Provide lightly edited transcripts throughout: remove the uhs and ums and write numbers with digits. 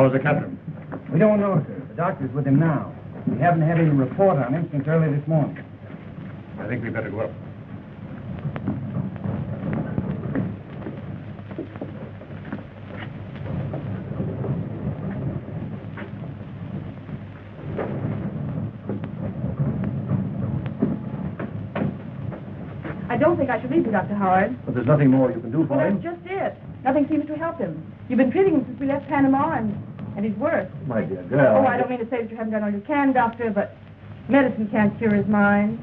How's the captain? We don't know, sir. The doctor's with him now. We haven't had any report on him since early this morning. I think we better go up. I don't think I should leave you, Dr. Howard. But there's nothing more you can do for Well, him. that's just it. Nothing seems to help him. You've been treating him since we left Panama, and he's worse. My dear girl. Oh, I don't mean to say that you haven't done all you can, Doctor, but medicine can't cure his mind.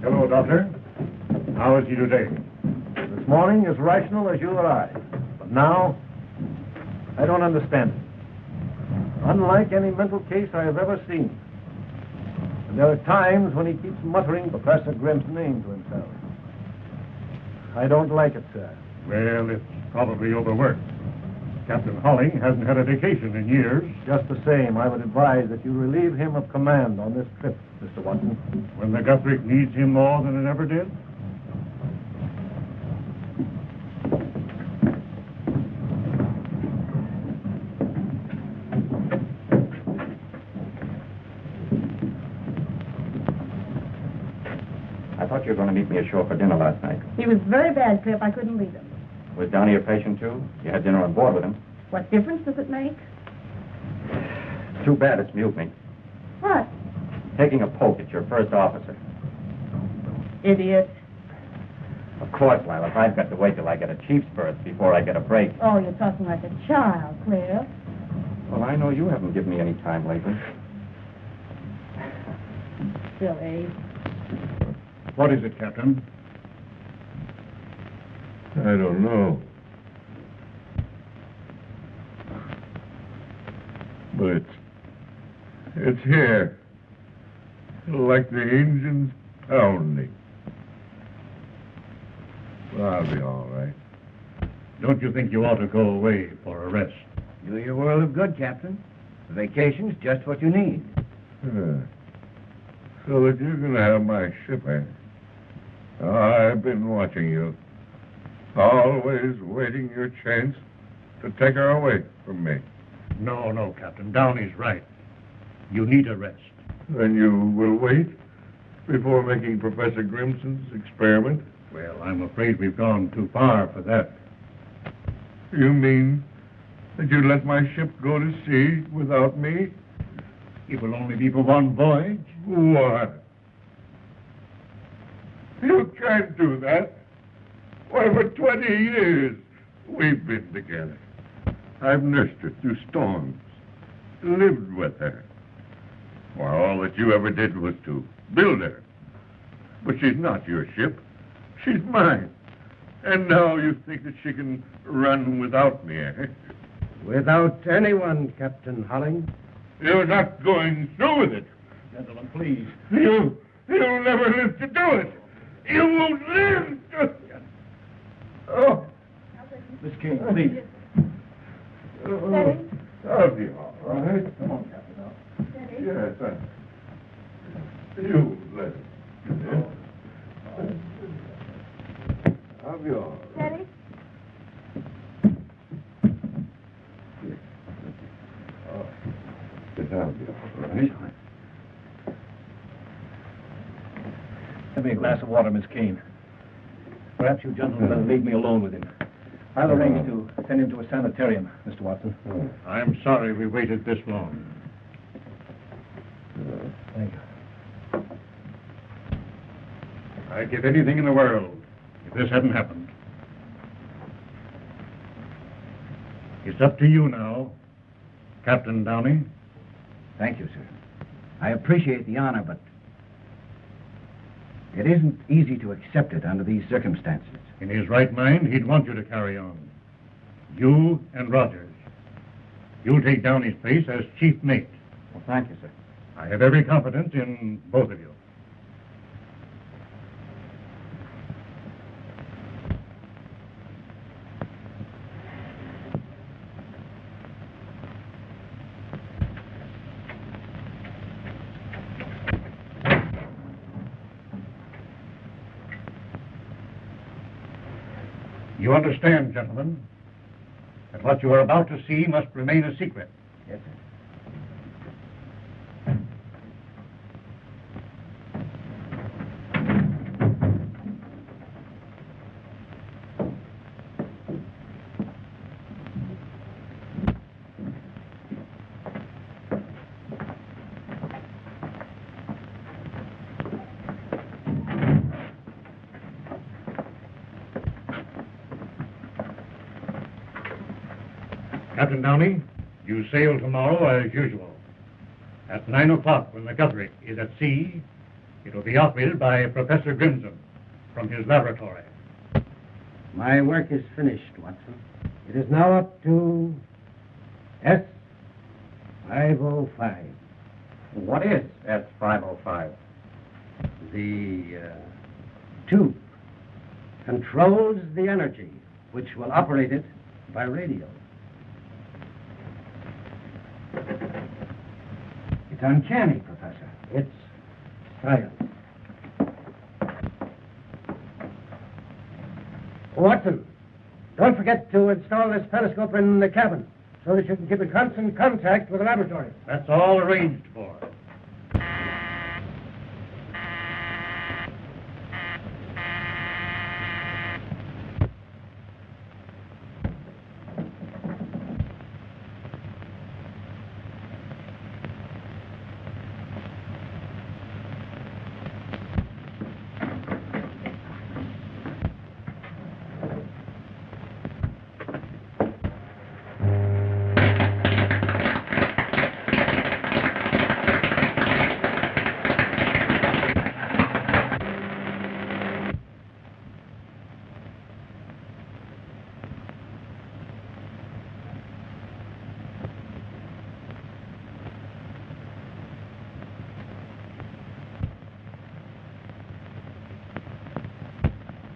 Hello, Doctor. How is he today? This morning as rational as you or I. But now, I don't understand it. Unlike any mental case I have ever seen. And there are times when he keeps muttering Professor Grimm's name to himself. I don't like it, sir. Well, it's probably overworked. Captain Holling hasn't had a vacation in years. Just the same, I would advise that you relieve him of command on this trip, Mr. Watson. When the Guthrie needs him more than it ever did? I thought you were going to meet me ashore for dinner last night. He was very bad, Cliff. I couldn't leave him. Was Downey a patient, too? You had dinner on board with him. What difference does it make? It's too bad it's mutiny. What? Taking a poke at your first officer. Idiot. Of course, Lila, I've got to wait till I get a chief's berth before I get a break. Oh, you're talking like a child, Cliff. Well, I know you haven't given me any time lately. Silly. What is it, Captain? I don't know. But it's here. Like the engines pounding. Well, I'll be all right. Don't you think you ought to go away for a rest? Do your world of good, Captain. A vacation's just what you need. So that you're going to have my ship, eh? I've been watching you. Always waiting your chance to take her away from me. No, Captain. Downey's right. You need a rest. Then you will wait before making Professor Grimson's experiment? Well, I'm afraid we've gone too far for that. You mean that you let my ship go to sea without me? It will only be for one voyage. What? You can't do that. Why, for 20 years we've been together. I've nursed her through storms, lived with her. Why, all that you ever did was to build her. But she's not your ship. She's mine. And now you think that she can run without me, eh? Without anyone, Captain Holling. You're not going through with it. Gentlemen, please. You'll never live to do it. You won't live to... Oh. Miss King, please. Steady. I'll be all right. Come on, Captain. Steady. Yes, you let it. I'll be all right. Steady. I'll be all right. Give me a glass of water, Miss Kane. Perhaps you gentlemen better leave me alone with him. I'll arrange to send him to a sanitarium, Mr. Watson. I'm sorry we waited this long. Thank you. I'd give anything in the world if this hadn't happened. It's up to you now, Captain Downey. Thank you, sir. I appreciate the honor, but it isn't easy to accept it under these circumstances. In his right mind, he'd want you to carry on. You and Rogers. You'll take Downey's place as chief mate. Well, thank you, sir. I have every confidence in both of you. You understand, gentlemen, that what you are about to see must remain a secret. Yes, sir. Captain Downey, you sail tomorrow as usual. At 9 o'clock, when the Guthrie is at sea, it will be operated by Professor Grimson from his laboratory. My work is finished, Watson. It is now up to S505. What is S505? The tube controls the energy which will operate it by radio. It's uncanny, Professor. It's science. Watson, don't forget to install this periscope in the cabin so that you can keep in constant contact with the laboratory. That's all arranged for.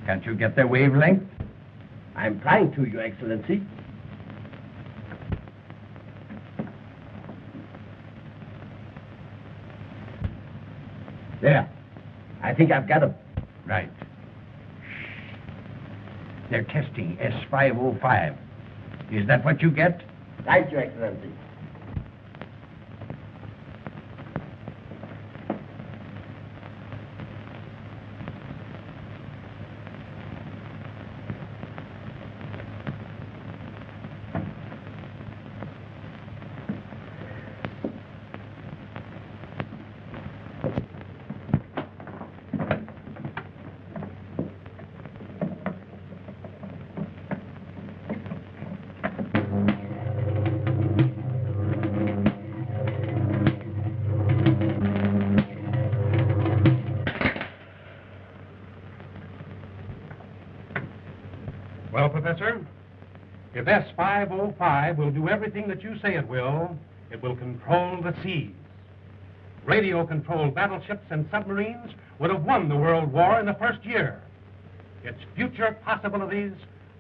Can't you get their wavelength? I'm trying to, Your Excellency. There. I think I've got 'em. Right. They're testing S505. Is that what you get? Right, Your Excellency. Well, Professor, if S505 will do everything that you say it will control the seas. Radio-controlled battleships and submarines would have won the World War in the first year. Its future possibilities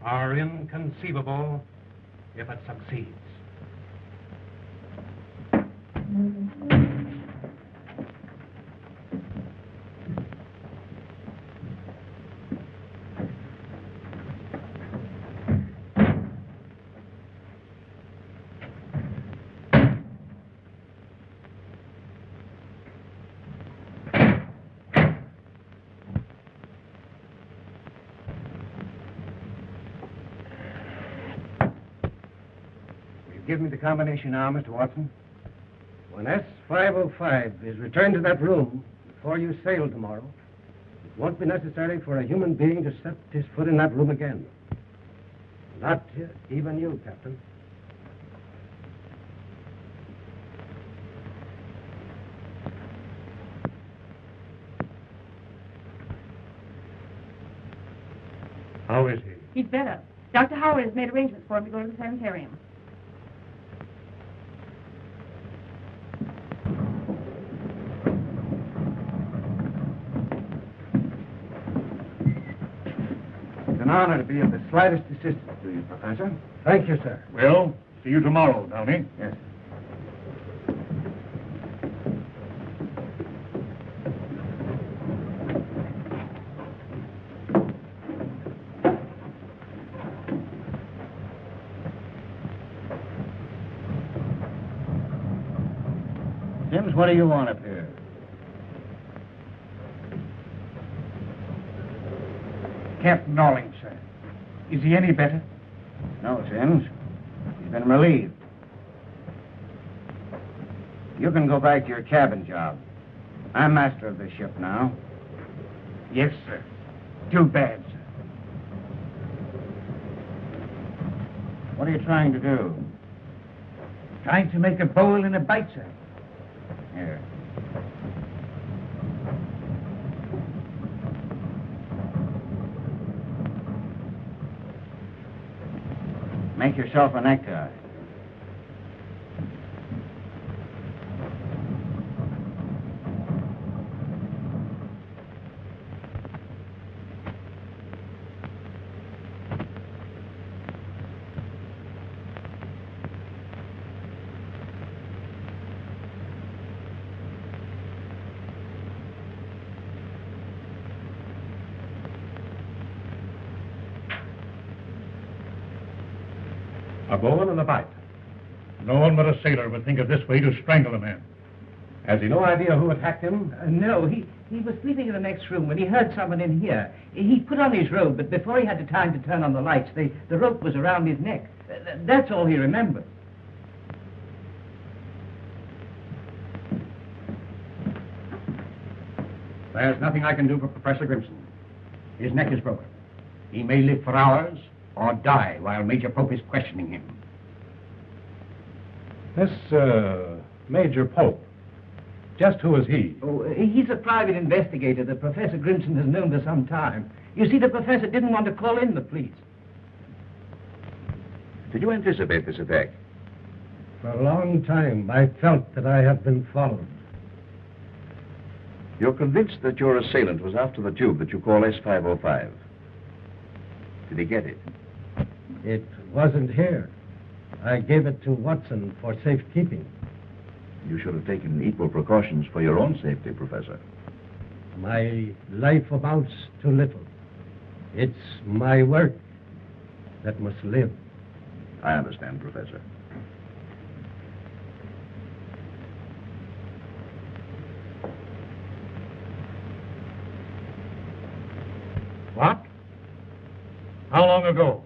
are inconceivable if it succeeds. Give me the combination now, Mr. Watson. When S505 is returned to that room before you sail tomorrow, it won't be necessary for a human being to set his foot in that room again. Not even you, Captain. How is he? He's better. Dr. Howard has made arrangements for him to go to the sanitarium. It's an honor to be of the slightest assistance to you, Professor. Thank you, sir. Well, see you tomorrow, Downey. Yes. what do you want up here? Captain Allwyn, sir. Is he any better? No, Sims. He's been relieved. You can go back to your cabin job. I'm master of this ship now. Yes, sir. Too bad, sir. What are you trying to do? Trying to make a bowl and a bite, sir. Here. Make yourself a necktie. A bowl and a bite. No one but a sailor would think of this way to strangle a man. Has he no idea who attacked him? No, he was sleeping in the next room when he heard someone in here. He put on his robe, but before he had the time to turn on the lights, the rope was around his neck. That's all he remembered. There's nothing I can do for Professor Grimson. His neck is broken. He may live for hours or die while Major Pope is questioning him. This, Major Pope, just who is he? Oh, he's a private investigator that Professor Grimson has known for some time. You see, the professor didn't want to call in the police. Did you anticipate this attack? For a long time, I felt that I had been followed. You're convinced that your assailant was after the tube that you call S505. Did he get it? It wasn't here. I gave it to Watson for safekeeping. You should have taken equal precautions for your own safety, Professor. My life amounts to little. It's my work that must live. I understand, Professor. What? How long ago?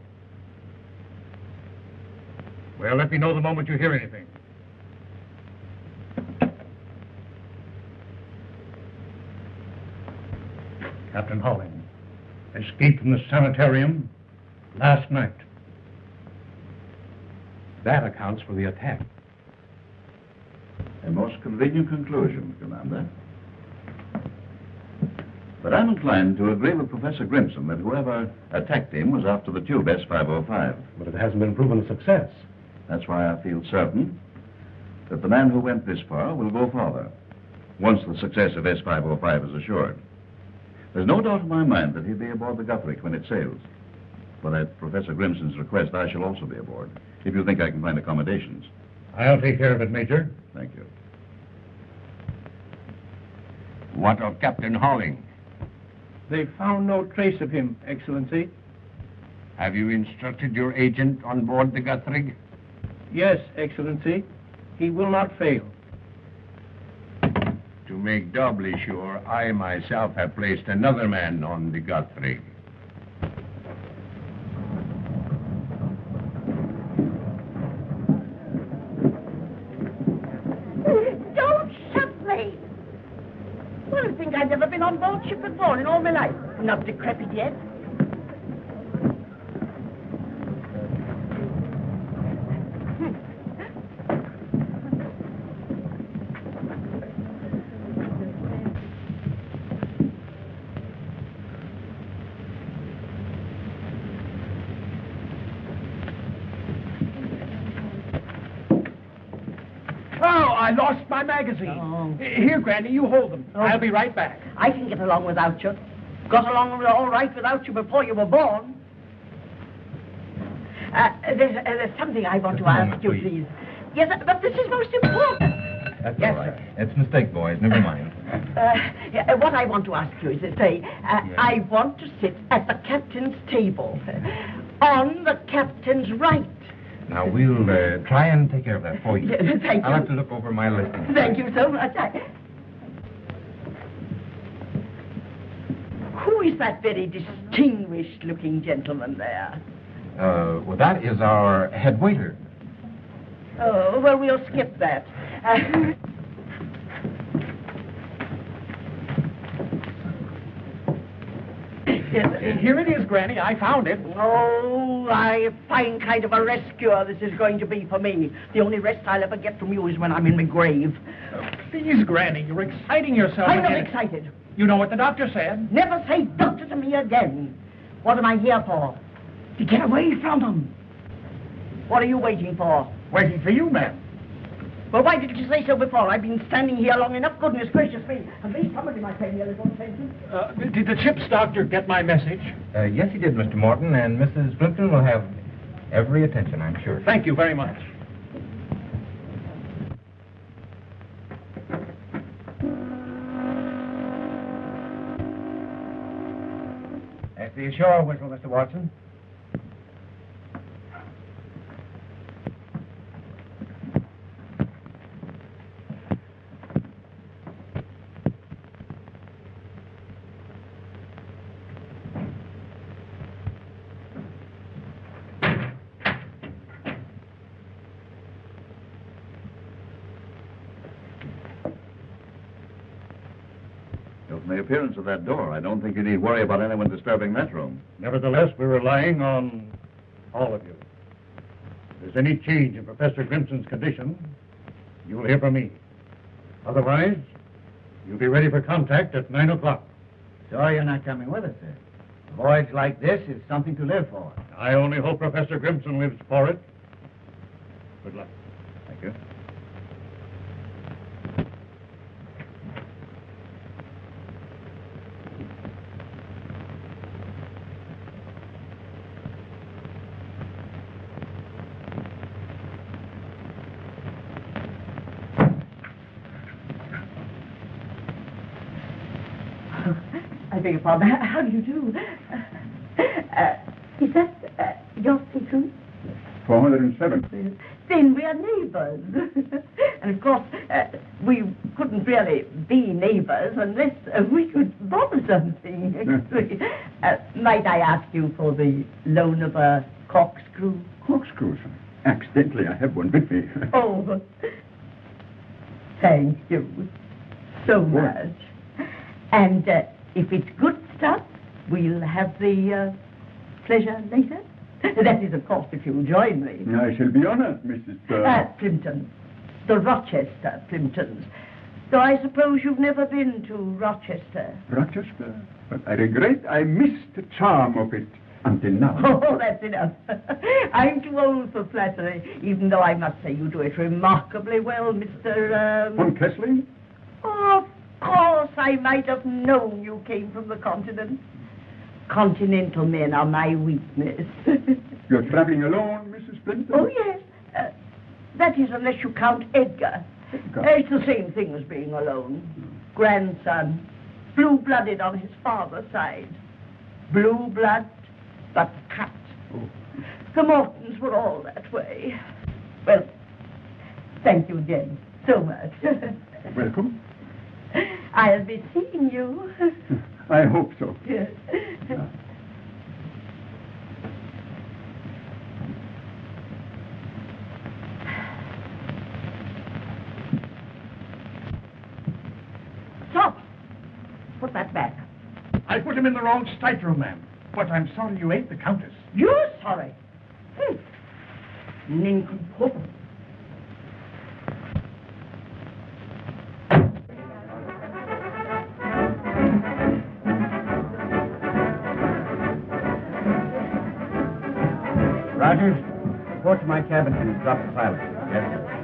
Well, let me know the moment you hear anything. Captain Allwyn escaped from the sanitarium last night. That accounts for the attack. A most convenient conclusion, Commander. But I'm inclined to agree with Professor Grimson that whoever attacked him was after the tube S505. But it hasn't been proven a success. That's why I feel certain that the man who went this far will go farther, once the success of S505 is assured. There's no doubt in my mind that he'll be aboard the Guthrie when it sails. But at Professor Grimson's request, I shall also be aboard, if you think I can find accommodations. I'll take care of it, Major. Thank you. What of Captain Allwyn? They found no trace of him, Excellency. Have you instructed your agent on board the Guthrie? Yes, Excellency. He will not fail. To make doubly sure, I myself have placed another man on the Guthrie. Don't shut me! Well, I think I've never been on board ship before in all my life. Not decrepit yet. I lost my magazine. Oh. Here, Granny, you hold them. I'll be right back. I can get along without you. Got along all right without you before you were born. There's something I want to ask you, please. Yes, but this is most important. That's Yes, all right. sir. It's a mistake, boys. Never mind. What I want to ask you is to say, I want to sit at the captain's table. On the captain's right. Now, we'll try and take care of that for you. Thank I'll you. have to look over my listing. Thank you so much. Who is that very distinguished-looking gentleman there? Well, that is our head waiter. Oh, well, we'll skip that. Here it is, Granny. I found it. Oh, a fine kind of a rescuer this is going to be for me. The only rest I'll ever get from you is when I'm in my grave. Please, Granny, you're exciting yourself. I'm not again. excited. You know what the doctor said. Never say doctor to me again. What am I here for? To get away from them. What are you waiting for? Waiting for you, ma'am. Well, why didn't you say so before? I've been standing here long enough. Goodness gracious me. At least somebody might pay me a little attention. Did the ship's doctor get my message? Yes, he did, Mr. Morton, and Mrs. Plimpton will have every attention, I'm sure. Thank you very much. That's the ashore whistle, Mr. Watson. From the appearance of that door, I don't think you need worry about anyone disturbing that room. Nevertheless, we're relying on all of you. If there's any change in Professor Grimson's condition, you'll hear from me. Otherwise, you'll be ready for contact at 9 o'clock. Sorry you're not coming with us, sir. A voyage like this is something to live for. I only hope Professor Grimson lives for it. Good luck. Thank you. I beg your pardon. How do you do? Is that your station? 407. Then we are neighbors. And of course, we couldn't really be neighbors unless we could bother something. Might I ask you for the loan of a corkscrew? Corkscrews. Accidentally, I have one with me. Oh, thank you so much. And if it's good stuff, we'll have the pleasure later. That is, of course, if you'll join me. I shall be honored, Mrs. Plimpton. The Rochester Plimptons. So I suppose you've never been to Rochester. Rochester. But I regret I missed the charm of it until now. Oh, that's enough. I'm too old for flattery, even though I must say you do it remarkably well, Mr. Von Kessling? Oh, of course, I might have known you came from the continent. Continental men are my weakness. You're traveling alone, Mrs. Plimpton? Oh, yes. That is, unless you count Edgar. It's the same thing as being alone. Grandson, blue-blooded on his father's side. Blue blood, but cut. Oh. The Mortons were all that way. Well, thank you again so much. Welcome. I'll be seeing you. I hope so. Yes. Stop! Put that back. I put him in the wrong stateroom, ma'am. But I'm sorry you ate the Countess. You're sorry. Nincompoop. Rogers, report to my cabin and drop the pilot. Yes, sir.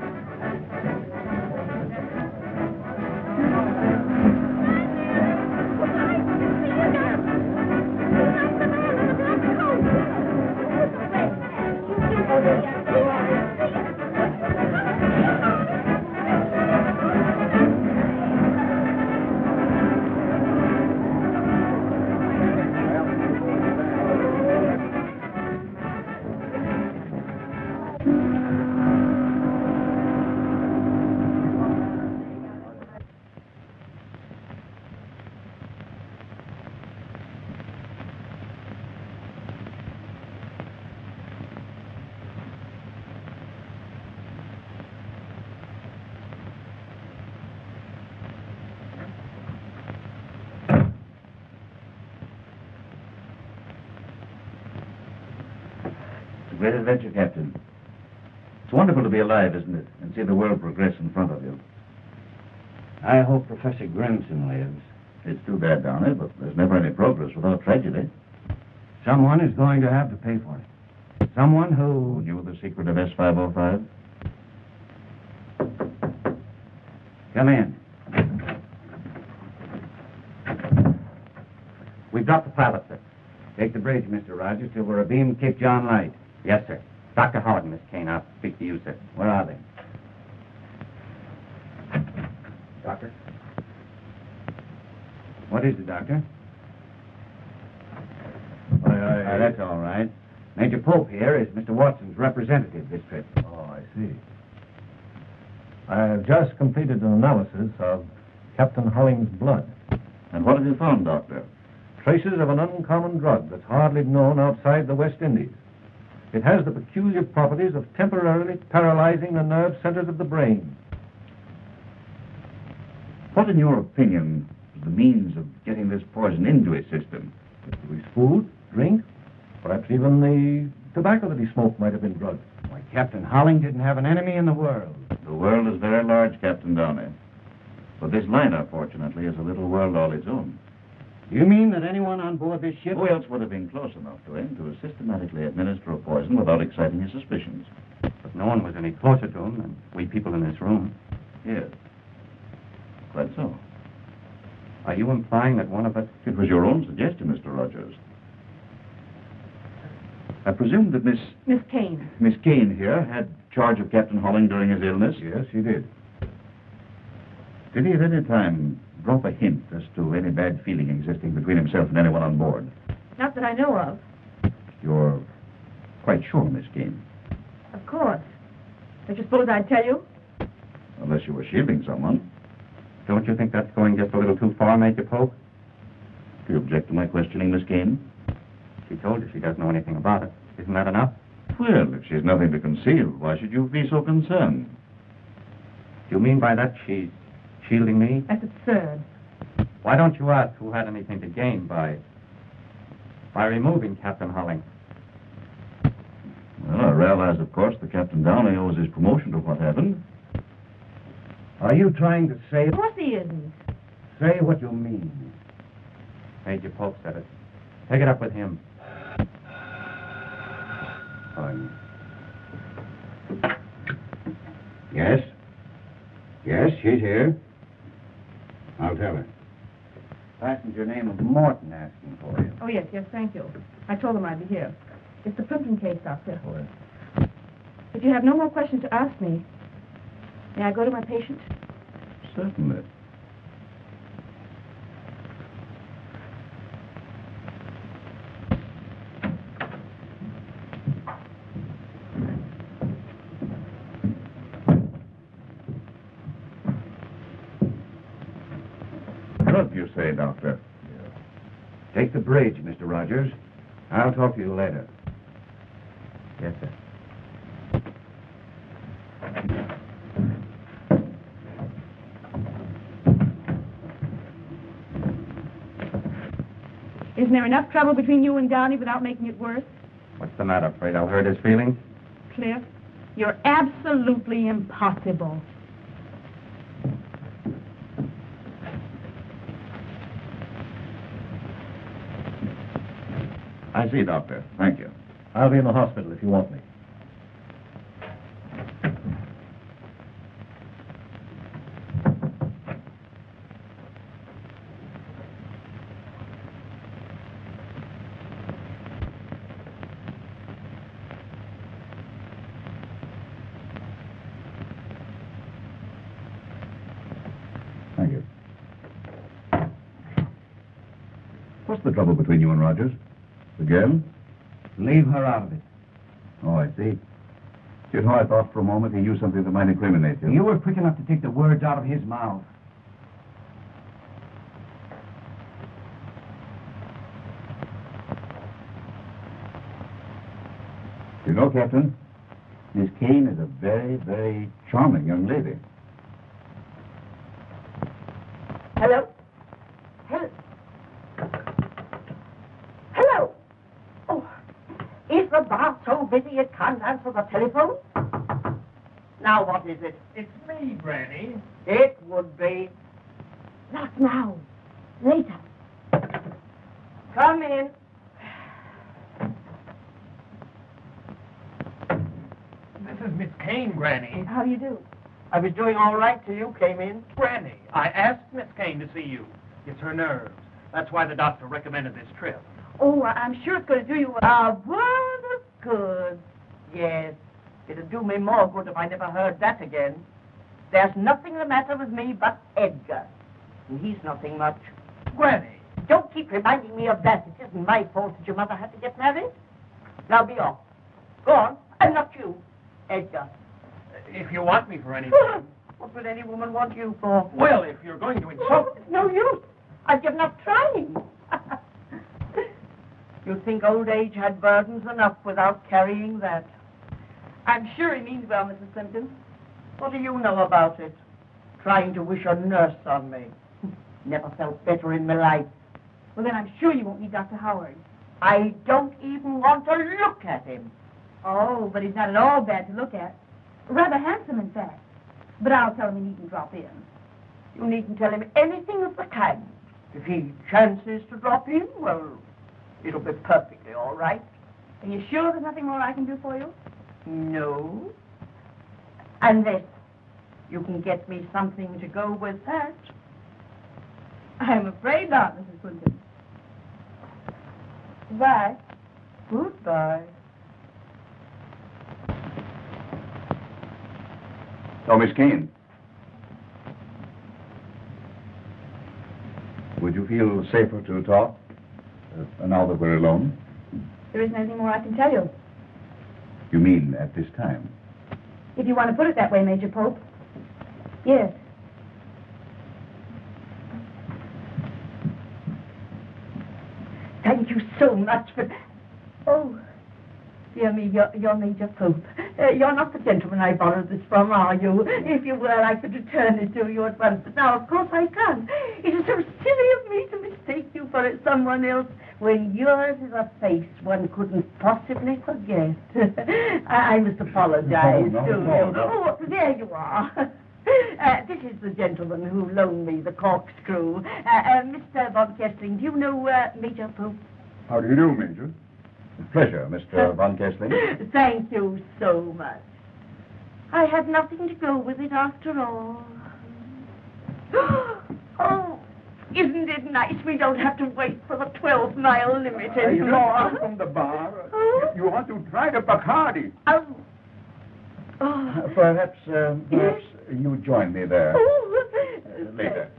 a great adventure, Captain. It's wonderful to be alive, isn't it? And see the world progress in front of you. I hope Professor Grimson lives. It's too bad, Downey, but there's never any progress without tragedy. Someone is going to have to pay for it. Someone Who who... knew the secret of S505? Come in. We've dropped the pilot, sir. Take the bridge, Mr. Rogers, till we're abeam Cape John Light. Yes, sir. Dr. Howard and Miss Kane, I'll speak to you, sir. Where are they? Doctor? What is it, Doctor? That's all right. Major Pope here is Mr. Watson's representative this trip. Oh, I see. I have just completed an analysis of Captain Holling's blood. And what have you found, Doctor? Traces of an uncommon drug that's hardly known outside the West Indies. It has the peculiar properties of temporarily paralyzing the nerve centers of the brain. What, in your opinion, is the means of getting this poison into his system? His food, drink, perhaps even the tobacco that he smoked might have been drugged. Why, Captain Holling didn't have an enemy in the world. The world is very large, Captain Downey. But this liner, fortunately, is a little world all its own. You mean that anyone on board this ship... Who else would have been close enough to him to systematically administer a poison without exciting his suspicions? But no one was any closer to him than we people in this room. Yes. Quite so. Are you implying that one of us... It was your own suggestion, Mr. Rogers. I presume that Miss Kane here had charge of Captain Holling during his illness? Yes, he did. Did he at any time drop a hint as to any bad feeling existing between himself and anyone on board? Not that I know of. You're quite sure, Miss Kane? Of course. Don't you suppose I'd tell you? Unless you were shielding someone. Don't you think that's going just a little too far, Major Pope? Do you object to my questioning, Miss Kane? She told you she doesn't know anything about it. Isn't that enough? Well, if she's nothing to conceal, why should you be so concerned? Do you mean by that she's shielding me? That's absurd. Why don't you ask who had anything to gain by removing Captain Holling? Well, I realize, of course, that Captain Downey owes his promotion to what happened. Are you trying to say... Of course he isn't. Say what you mean. Major Pope said it. Take it up with him. Yes? Yes, she's here. I'll tell her. Passenger name of Morton asking for you. Oh, yes, thank you. I told him I'd be here. It's the Plimpton case, Doctor. If you have no more questions to ask me, may I go to my patient? Certainly. Drug, you say, Doctor? Take the bridge, Mr. Rogers. I'll talk to you later. Yes, sir. Isn't there enough trouble between you and Downey without making it worse? What's the matter? Afraid I'll hurt his feelings? Cliff, you're absolutely impossible. I see, Doctor. Thank you. I'll be in the hospital if you want me. Thank you. What's the trouble between you and Rogers? The girl? Leave her out of it. Oh, I see. You know, I thought for a moment he knew something that might incriminate you. You were quick enough to take the words out of his mouth. You know, Captain, Miss Kane is a very, very charming young lady. Hello? Hello? Oh, Is the bar so busy it can't answer the telephone? Now what is it? It's me, Granny. It would be. Not now. Later. Come in. This is Miss Kane, Granny. How do you do? I was doing all right till you came in. Granny, I asked Miss Kane to see you. It's her nerves. That's why the doctor recommended this trip. Oh, I'm sure it's going to do you well. A world of good. Yes. It'd do me more good if I never heard that again. There's nothing the matter with me but Edgar. And he's nothing much. Granny. Don't keep reminding me of that. It isn't my fault that your mother had to get married. Now be off. Go on. I'm not you. Edgar. If you want me for anything. What would any woman want you for? Well, if you're going to insult... It's no use. I've given up trying. You think old age had burdens enough without carrying that? I'm sure he means well, Mrs. Plimpton. What do you know about it? Trying to wish a nurse on me. Never felt better in my life. Well, then I'm sure you won't need Dr. Howard. I don't even want to look at him. Oh, but he's not at all bad to look at. Rather handsome, in fact. But I'll tell him he needn't drop in. You needn't tell him anything of the kind. If he chances to drop in, well, it'll be perfectly all right. Are you sure there's nothing more I can do for you? No. Unless you can get me something to go with that. I'm afraid not, Mrs. Plimpton. Goodbye. Goodbye. Oh, Miss Kane. Would you feel safer to talk now that we're alone? There isn't anything more I can tell you. You mean at this time? If you want to put it that way, Major Pope. Yes. Thank you so much for... Oh, dear me, you're Major Pope. You're not the gentleman I borrowed this from, are you? If you were, I could return it to you at once. But now, of course, I can't. It is so silly of me to mistake you for someone else when yours is a face one couldn't possibly forget. I must apologize to you. Oh, there you are. This is the gentleman who loaned me the corkscrew. Mr. Von Kessling, do you know Major Pope? How do you do, Major? Pleasure, Mr. Von Kessling. Thank you so much. I had nothing to go with it after all. Oh, isn't it nice we don't have to wait for the 12-mile limit anymore? From the bar. You want to try the Bacardi. Perhaps you join me there later.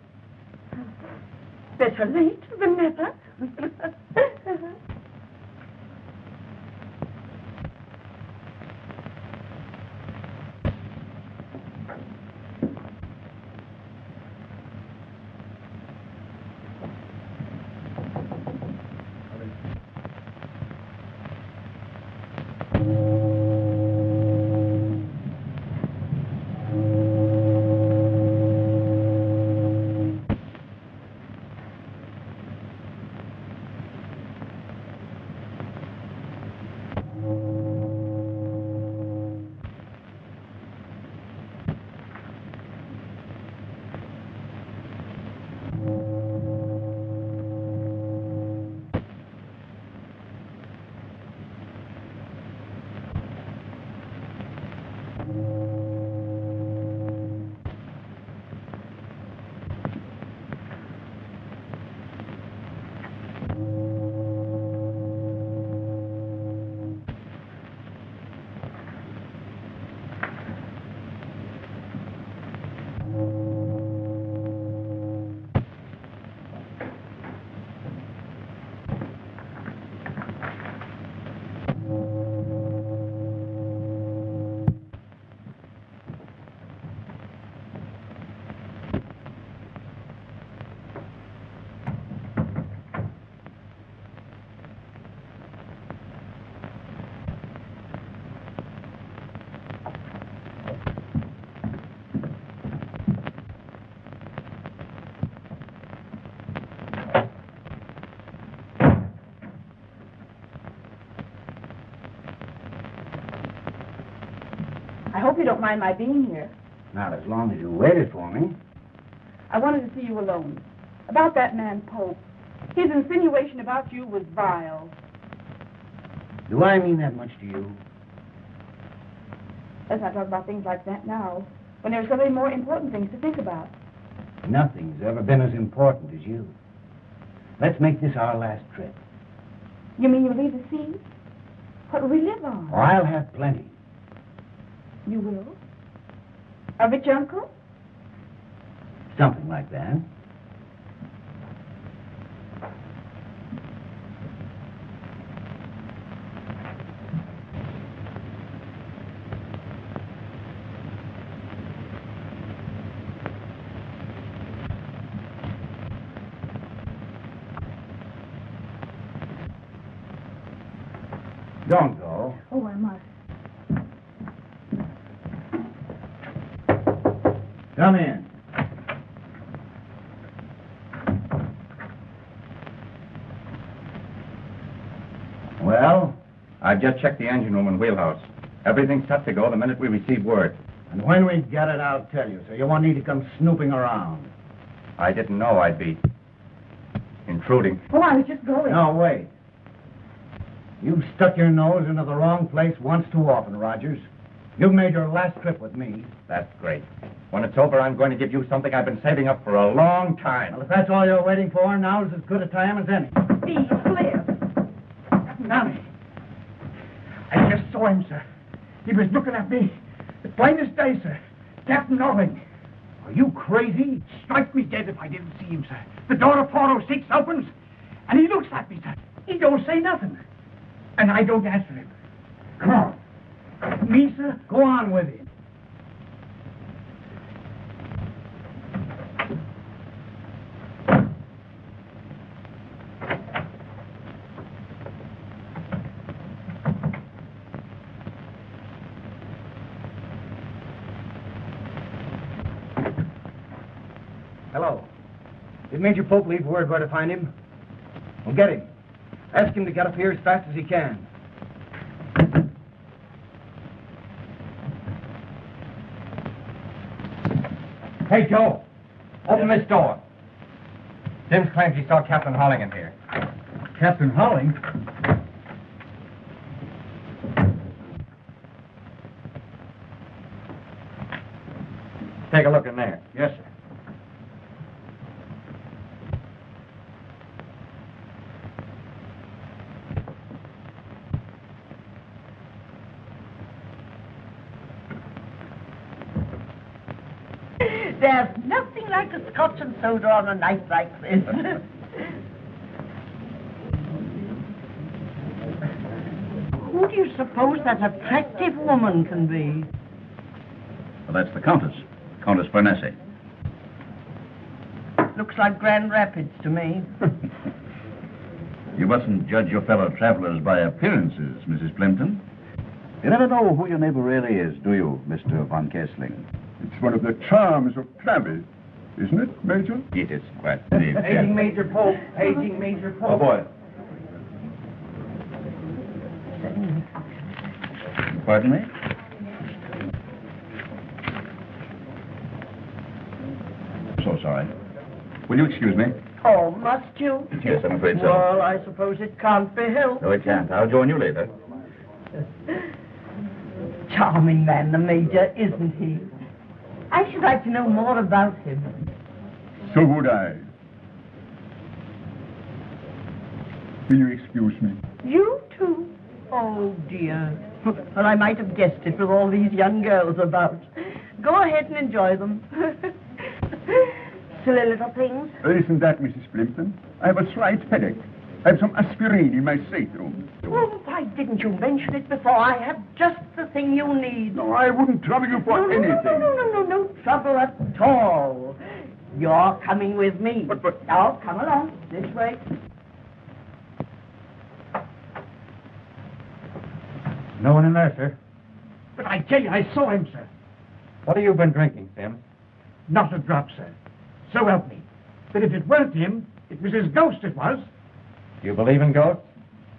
Better late than never. I hope you don't mind my being here. Not as long as you waited for me. I wanted to see you alone. About that man, Pope. His insinuation about you was vile. Do I mean that much to you? Let's not talk about things like that now, when there are so many more important things to think about. Nothing's ever been as important as you. Let's make this our last trip. You mean you leave the sea? What will we live on? Oh, I'll have plenty. You will? A rich uncle? Something like that. Don't go. Oh, I must. Come in. Well? I've just checked the engine room and wheelhouse. Everything's set to go the minute we receive word. And when we get it, I'll tell you, so you won't need to come snooping around. I didn't know I'd be intruding. Oh, I was just going. No, wait. You've stuck your nose into the wrong place once too often, Rogers. You've made your last trip with me. That's great. When it's over, I'm going to give you something I've been saving up for a long time. Well, if that's all you're waiting for, now's as good a time as any. Steve, Cliff. Nigh. I just saw him, sir. He was looking at me. The plain as day, sir. Captain Allwyn. Are you crazy? Strike me dead if I didn't see him, sir. The door of 406 opens, and he looks at me, sir. He don't say nothing. And I don't answer him. Come on. Me, sir? Go on with you. Hello. Did Major Pope leave word where to find him? Well, get him. Ask him to get up here as fast as he can. Hey, Joe. Open this door. Sims claims he saw Captain Holling in here. Captain Holling? Take a look in there. Yes, sir. There's nothing like a scotch and soda on a night like this. Who do you suppose that attractive woman can be? Well, that's the Countess. Countess Bernese. Looks like Grand Rapids to me. You mustn't judge your fellow travelers by appearances, Mrs. Plimpton. You never know who your neighbor really is, do you, Mr. von Kessling? It's one of the charms of travel, isn't it, Major? It is quite the Paging Major Pope. Paging Major Pope. Oh, boy. Pardon me? So sorry. Will you excuse me? Oh, must you? Yes, I'm afraid so. Well, I suppose it can't be helped. No, it can't. I'll join you later. Charming man, the Major, isn't he? I should like to know more about him. So would I. Will you excuse me? You too? Oh, dear. Well, I might have guessed it with all these young girls about. Go ahead and enjoy them. Silly little things. Isn't that, Mrs. Plimpton? I have a slight headache. I have some aspirin in my stateroom. Oh, why didn't you mention it before? I have just the thing you need. No, I wouldn't trouble you for anything. No trouble at all. You're coming with me. But... Now, come along. This way. No one in there, sir. But I tell you, I saw him, sir. What have you been drinking, Sims? Not a drop, sir. So help me. But if it weren't him, it was his ghost it was. Do you believe in ghosts?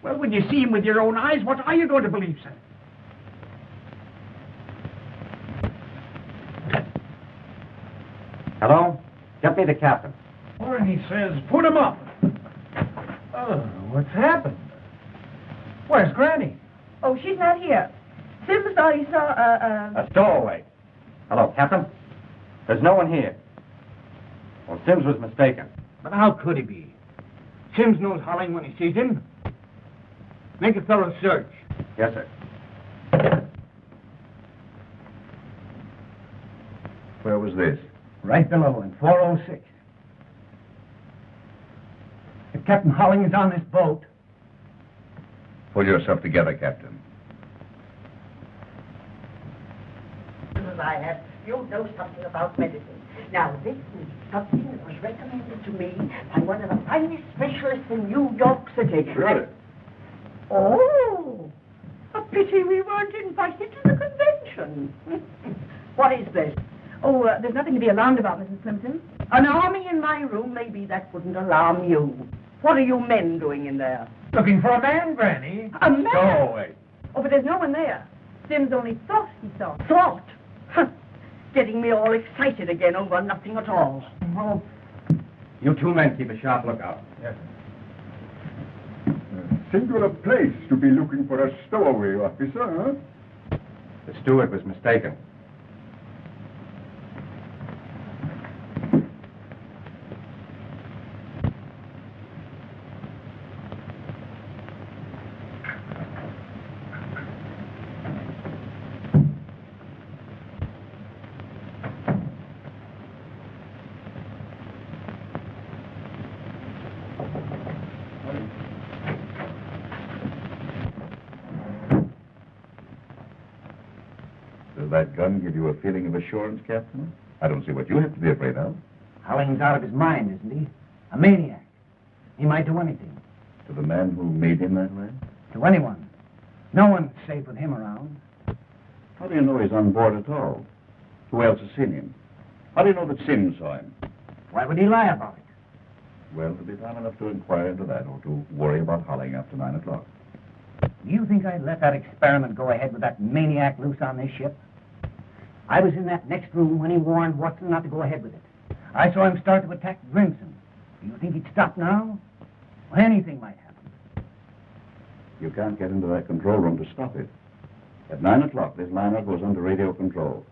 Well, when you see him with your own eyes, what are you going to believe, sir? me the captain. Warren, he says, put him up. Oh, what's happened? Where's Granny? Oh, she's not here. Sims thought he saw A stowaway. Hello, Captain. There's no one here. Well, Sims was mistaken. But how could he be? Sims knows Holling when he sees him. Make a thorough search. Yes, sir. Where was this? Right below in 406. If Captain Holling is on this boat... Pull yourself together, Captain. I have, you know something about medicine. Now, this is something that was recommended to me by one of the finest specialists in New York City. Really? Oh, a pity we weren't invited to the convention. What is this? Oh, there's nothing to be alarmed about, Mrs. Plimpton. An army in my room, maybe that wouldn't alarm you. What are you men doing in there? Looking for a man, Granny. A man? Stowaway. Oh, but there's no one there. Sims only thought he saw. Thought? Getting me all excited again over nothing at all. Well, you two men keep a sharp lookout. Yes, Singular place to be looking for a stowaway officer, huh? The steward was mistaken. Does that gun give you a feeling of assurance, Captain? I don't see what you have to be afraid of. Holling's out of his mind, isn't he? A maniac. He might do anything. To the man who made him that way? To anyone. No one's safe with him around. How do you know he's on board at all? Who else has seen him? How do you know that Sims saw him? Why would he lie about it? Well, to be time enough to inquire into that or to worry about Holling after 9 o'clock. Do you think I'd let that experiment go ahead with that maniac loose on this ship? I was in that next room when he warned Watson not to go ahead with it. I saw him start to attack Grimson. Do you think he'd stop now? Well, anything might happen. You can't get into that control room to stop it. At 9 o'clock, this liner goes under radio control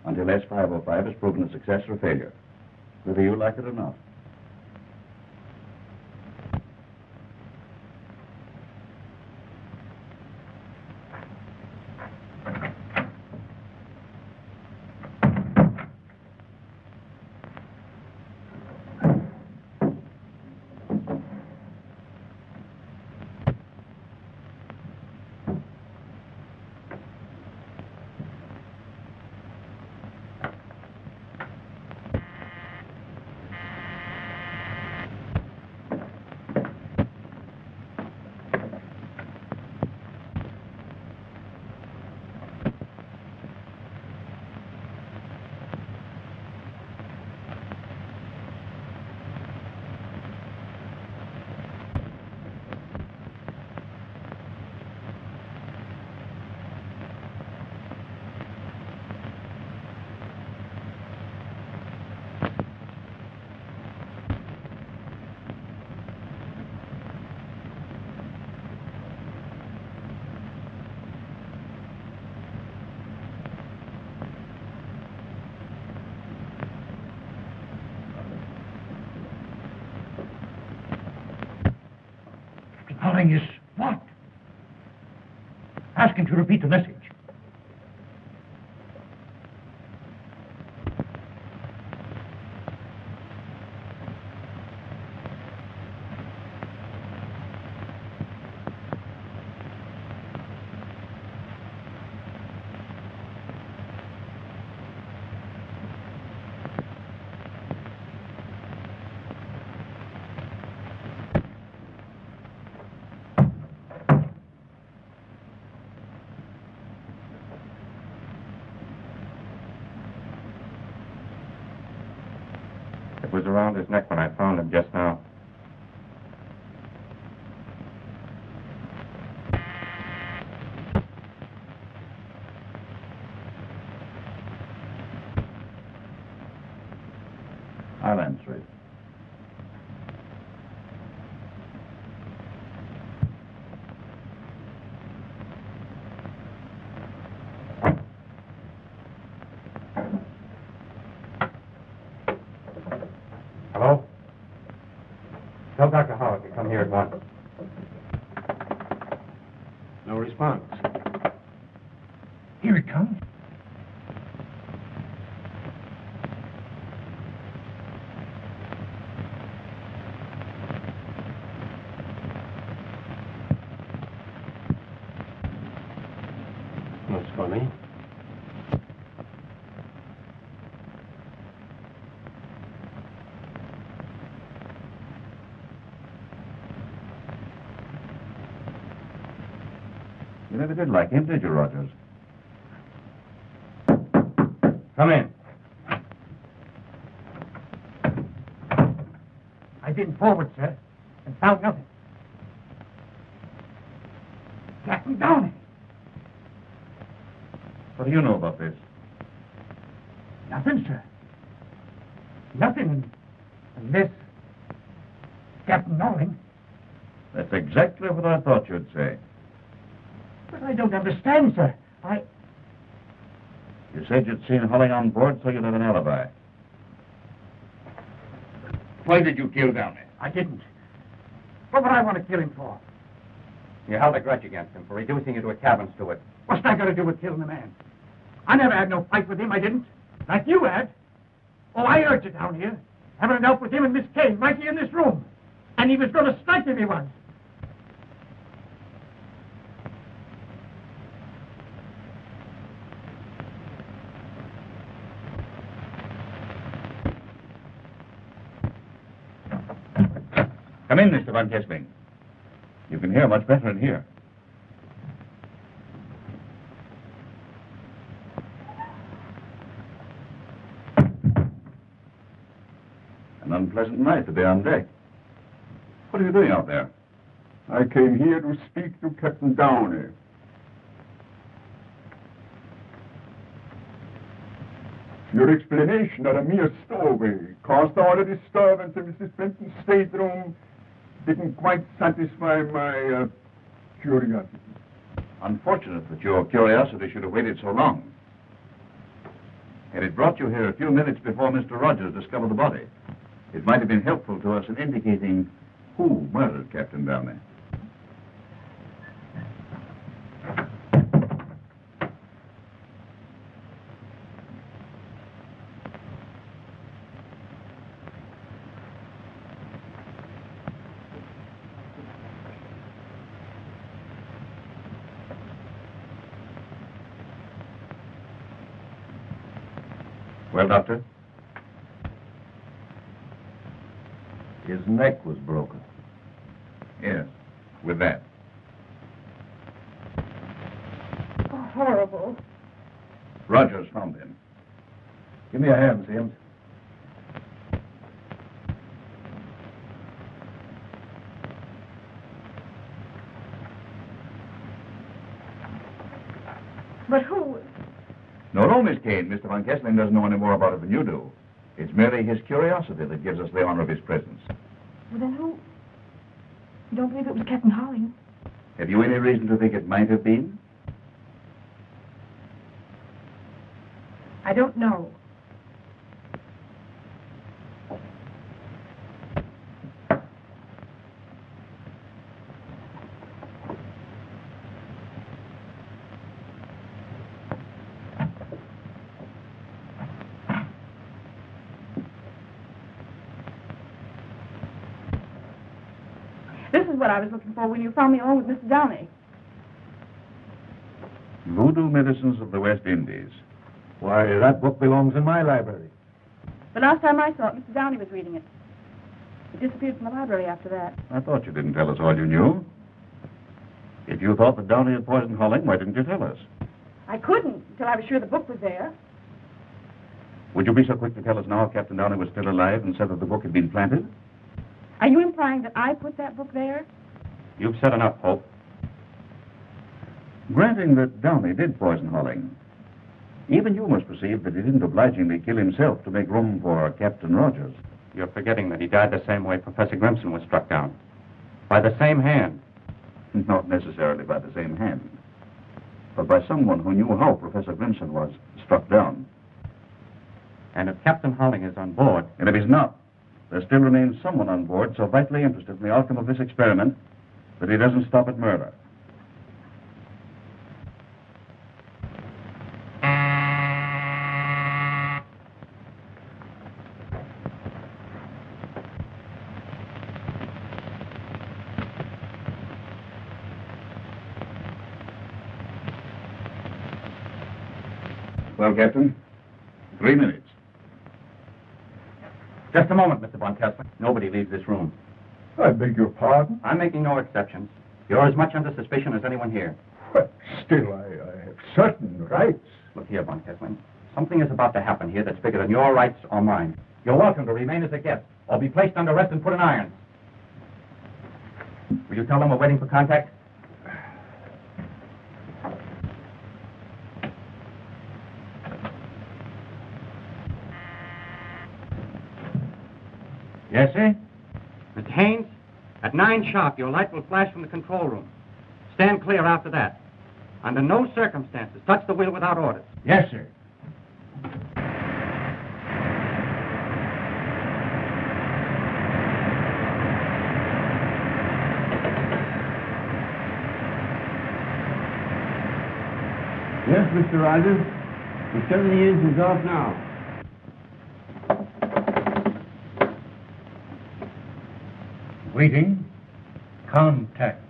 until S505 is proven a success or failure, whether you like it or not. Holling is what? Ask him to repeat the message. It was around his neck when I found him just now. I'll answer it. Hello? Tell Dr. Howard to come here at once. No response. Here it comes. That's funny. You never did like him, did you, Rogers? Come in. I've been forward, sir, and found nothing. Captain Downey. What do you know about this? Nothing, sir. Nothing unless Captain Allwyn. That's exactly what I thought you'd say. But I don't understand, sir. You said you'd seen Holling on board, so you'd have an alibi. Why did you kill Downey? I didn't. What would I want to kill him for? You held a grudge against him for reducing you to a cabin steward. What's that got to do with killing the man? I never had no fight with him, I didn't. Like you had. Oh, I heard you down here, having it out with him and Miss Kane right here in this room. And he was going to strike if he was. Come in, Mr. Van Kessling. You can hear much better in here. An unpleasant night to be on deck. What are you doing out there? I came here to speak to Captain Downey. Your explanation of a mere stowaway caused all the disturbance in Mrs. Fenton's stateroom didn't quite satisfy my curiosity. Unfortunate that your curiosity should have waited so long. Had it brought you here a few minutes before Mr. Rogers discovered the body, it might have been helpful to us in indicating who murdered Captain Downey. Well, Doctor? His neck was broken. Yes, with that. Oh, horrible. Rogers found him. Give me a hand, Sims. But who? No, Miss Kane. Mr. Van Kessling doesn't know any more about it than you do. It's merely his curiosity that gives us the honor of his presence. Well, then who? You don't believe it was Captain Holling? Have you any reason to think it might have been? I don't know. This is what I was looking for when you found me alone with Mr. Downey. Voodoo Medicines of the West Indies. Why, that book belongs in my library. The last time I saw it, Mr. Downey was reading it. It disappeared from the library after that. I thought you didn't tell us all you knew. If you thought that Downey had poisoned Holling, why didn't you tell us? I couldn't until I was sure the book was there. Would you be so quick to tell us now if Captain Downey was still alive and said that the book had been planted? Are you implying that I put that book there? You've said enough, Hope. Granting that Downey did poison Holling, even you must perceive that he didn't obligingly kill himself to make room for Captain Rogers. You're forgetting that he died the same way Professor Grimson was struck down. By the same hand. Not necessarily by the same hand, but by someone who knew how Professor Grimson was struck down. And if Captain Holling is on board... And if he's not, there still remains someone on board so vitally interested in the outcome of this experiment that he doesn't stop at murder. Well, Captain, 3 minutes. Just a moment, Mr. Von Kessler. Nobody leaves this room. I beg your pardon? I'm making no exceptions. You're as much under suspicion as anyone here. But still, I have certain rights. Look here, Von Kessler. Something is about to happen here that's bigger than your rights or mine. You're welcome to remain as a guest, or be placed under arrest and put in irons. Will you tell them we're waiting for contact? Yes, sir? Mr. Haynes, at 9 sharp, your light will flash from the control room. Stand clear after that. Under no circumstances, touch the wheel without orders. Yes, sir. Yes, Mr. Rogers. The 70 engines off now. Waiting. Contact.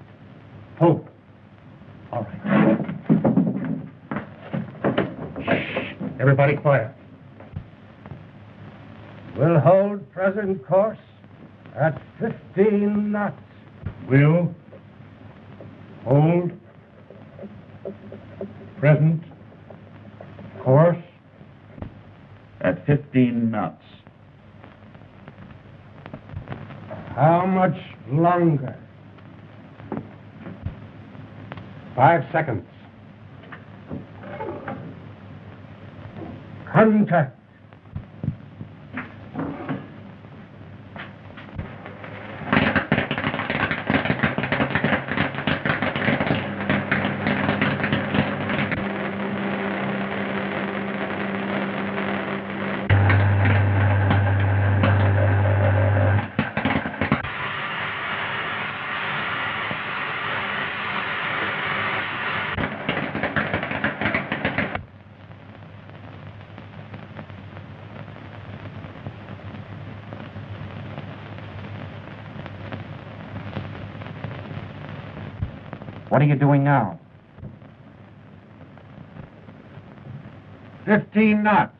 Hold. All right. Shh. Everybody quiet. We'll hold present course at 15 knots. Will. Hold. Present. Course. At 15 knots. How much longer? 5 seconds. Contact. What are you doing now? 15 knots.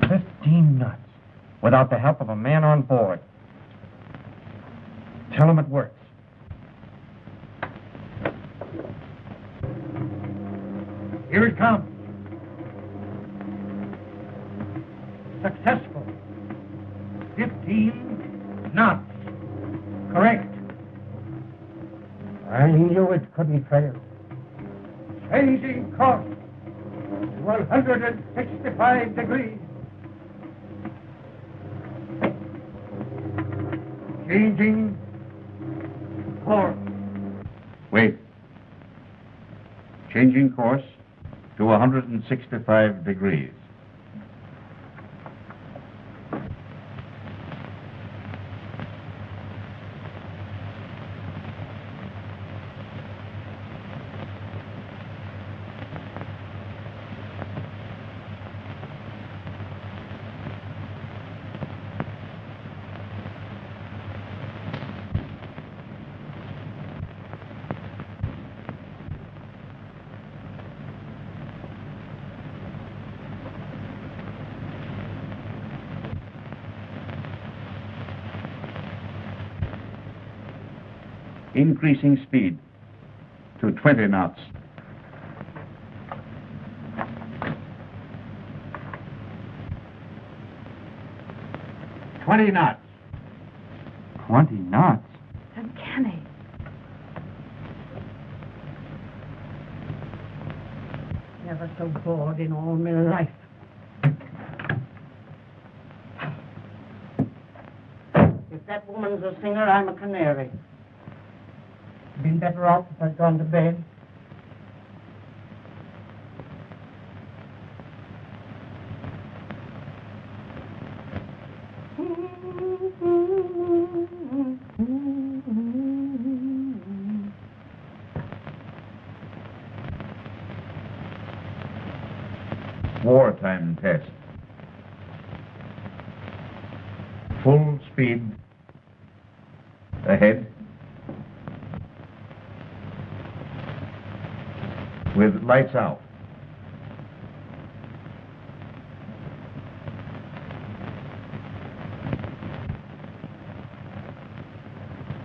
15 knots. Without the help of a man on board. Tell him it works. Here it comes. Successful. 15 knots. Correct. I knew it couldn't fail. Changing course to 165 degrees. Changing course. Wait. Changing course to 165 degrees. Increasing speed to 20 knots. $20 knots. 20 knots? Uncanny. Never so bored in all my life. that woman's a singer, I'm a canary. Been better off if I'd gone to bed. Wartime test. Full speed ahead with lights out.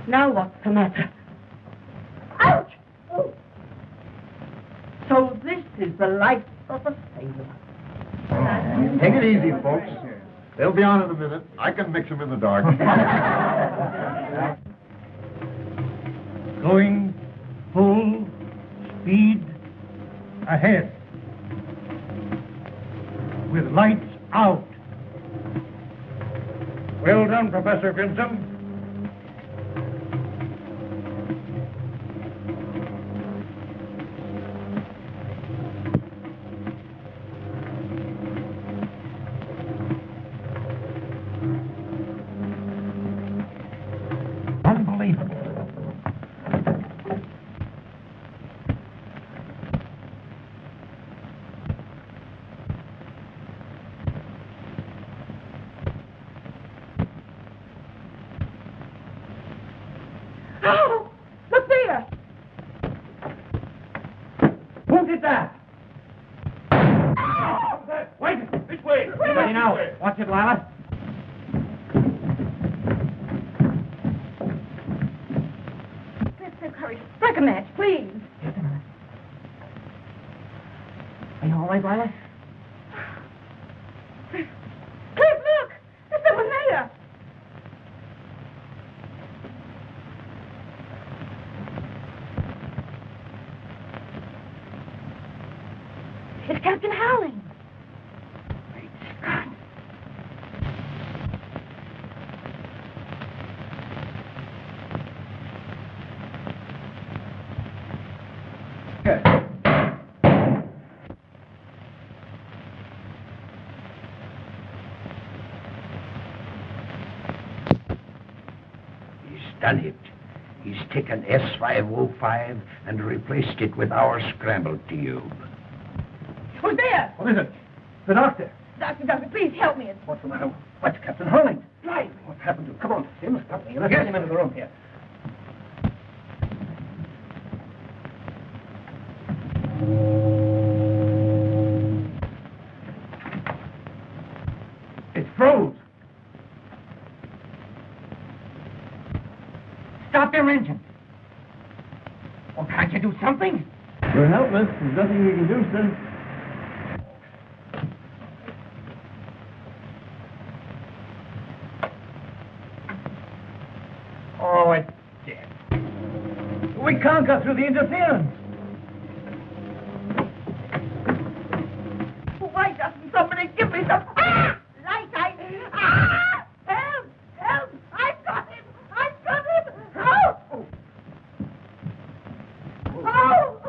Now what's the matter? Ouch! Oh. So this is the life of a sailor. Take it easy, folks. They'll be on in a minute. I can mix them in the dark. Going full speed ahead. With lights out. Well done, Professor Grimson. Oh, look there! Who did that? Wait, this way! Ready now. Watch it, Wallace. Let's hurry. Strike a match, please. Just a minute. Are you all right, Wallace? Cliff, look! There's someone there! It's Captain Howling. Great Scott. He's done it. He's taken S505 and replaced it with our scramble tube. Who's there? What is it? The doctor. Doctor, please help me. What's the matter? What's Captain Hurling? Right. What's happened to him? Come on, Tim, stop me. Let's get him into the room here. It froze. Stop your engine. Well, can't you do something? You're helpless. There's nothing we can do, sir. Oh, it's dead. We can't go through the interference. Why doesn't somebody give me some... Ah! Light, Ah! Help! Help! I've got him! I've got him! Help! Oh!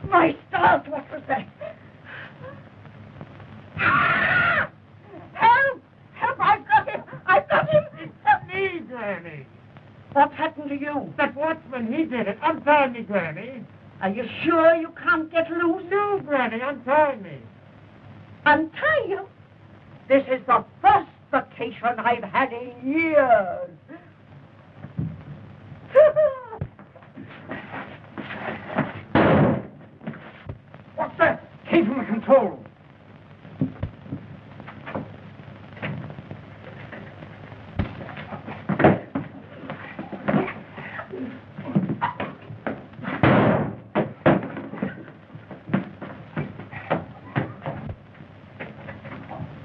My stars, what was that? Ah! Help! Help! I've got him! I've got him! Help me, Granny. What's happened to you? That watchman, he did it. Untie me, Granny. Are you sure you can't get loose? No, Granny, untie me. Untie you? This is the first vacation I've had in years. What's that? Came from the control room.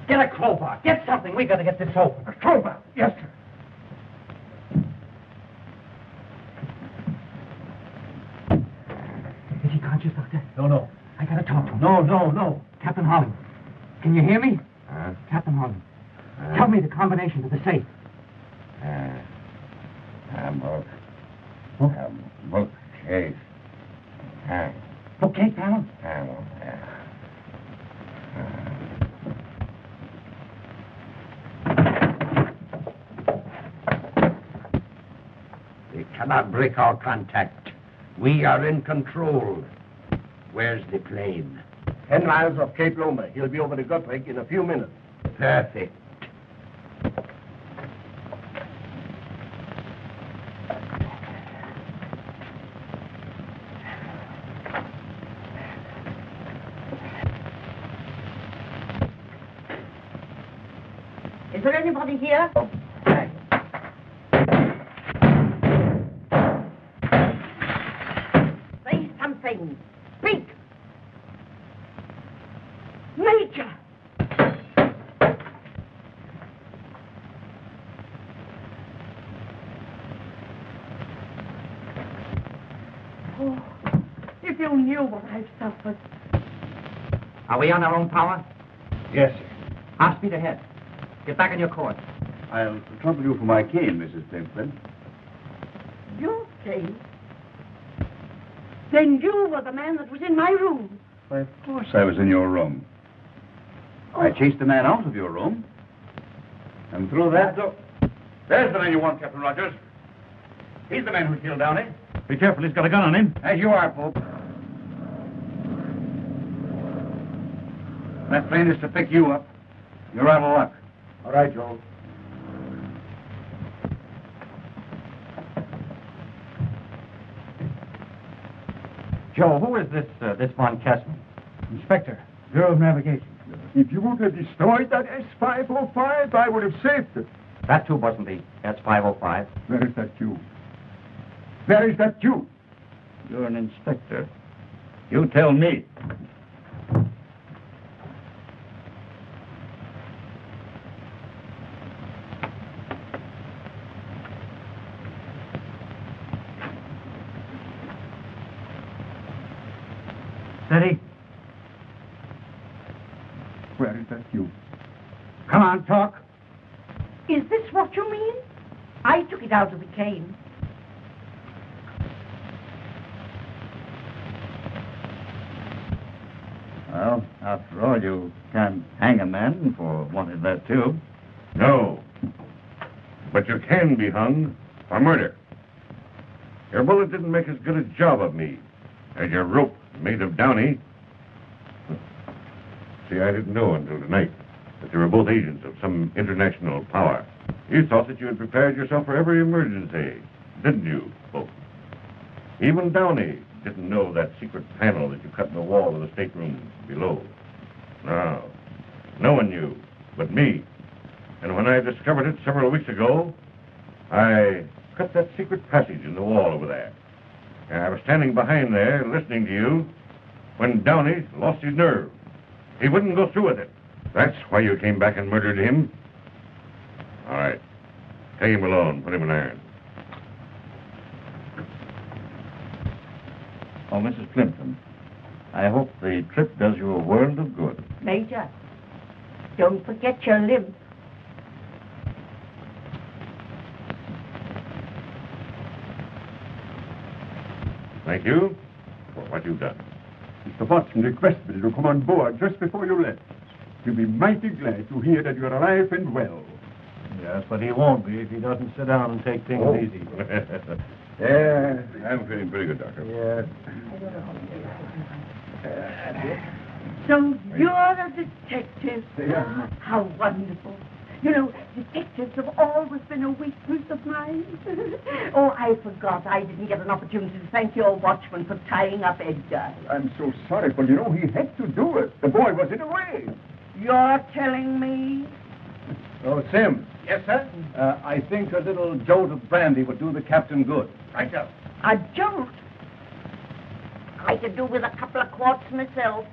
Get a crowbar. Get something. We got to get this open. A crowbar. Yes, sir. Is he conscious, Doctor? No. I gotta talk to him. No. Captain Holling. Can you hear me? Captain Wellyn, tell me the combination to the safe. Bookcase. Bookcase panel? They cannot break our contact. We are in control. Where's the plane? 10 miles off Cape Loma. He'll be over the Guthrie in a few minutes. Perfect. Is there anybody here? Say something. Speak. Major. Oh, if you knew what I've suffered. Are we on our own power? Yes, sir. Half speed ahead. Get back on your course. I'll trouble you for my cane, Mrs. Plimpton. Your case? Then you were the man that was in my room. Why, of course I was in your room. I chased the man out of your room. And through that door... There's the man you want, Captain Rogers. He's the man who killed Downey. Be careful, he's got a gun on him. As you are, Pope. That plane is to pick you up. You're out of luck. All right, Joe. Joe, who is this Von Kessman? Inspector, Bureau of Navigation. If you would have destroyed that S-505, I would have saved it. That tube wasn't the S-505. Where is that tube? Where is that tube? You're an inspector. You tell me. Steady. Where is that tube? Come on, talk. Is this what you mean? I took it out of the cane. Well, after all, you can't hang a man for wanting that tube. No. But you can be hung for murder. Your bullet didn't make as good a job of me as your rope made of Downey. See, I didn't know until tonight that you were both agents of some international power. You thought that you had prepared yourself for every emergency, didn't you, both? Even Downey didn't know that secret panel that you cut in the wall of the stateroom below. No, no one knew but me. And when I discovered it several weeks ago, I cut that secret passage in the wall over there. And I was standing behind there listening to you when Downey lost his nerve. He wouldn't go through with it. That's why you came back and murdered him. All right. Take him alone. Put him in irons. Oh, Mrs. Plimpton, I hope the trip does you a world of good. Major, don't forget your limp. Thank you for what you've done. Mr. Watson requested me to come on board just before you left. He'll be mighty glad to hear that you're alive and well. Yes, but he won't be if he doesn't sit down and take things easy. Yeah, I'm feeling pretty good, Doctor. Yes. So you're a detective. How wonderful. You know, detectives have always been a weakness of mine. Oh, I forgot. I didn't get an opportunity to thank your watchman for tying up Edgar. I'm so sorry, but you know, he had to do it. The boy was in a way. You're telling me? Oh, Sim. Yes, sir? I think a little jolt of brandy would do the captain good. Right, sir. A jolt? I could do with a couple of quarts myself.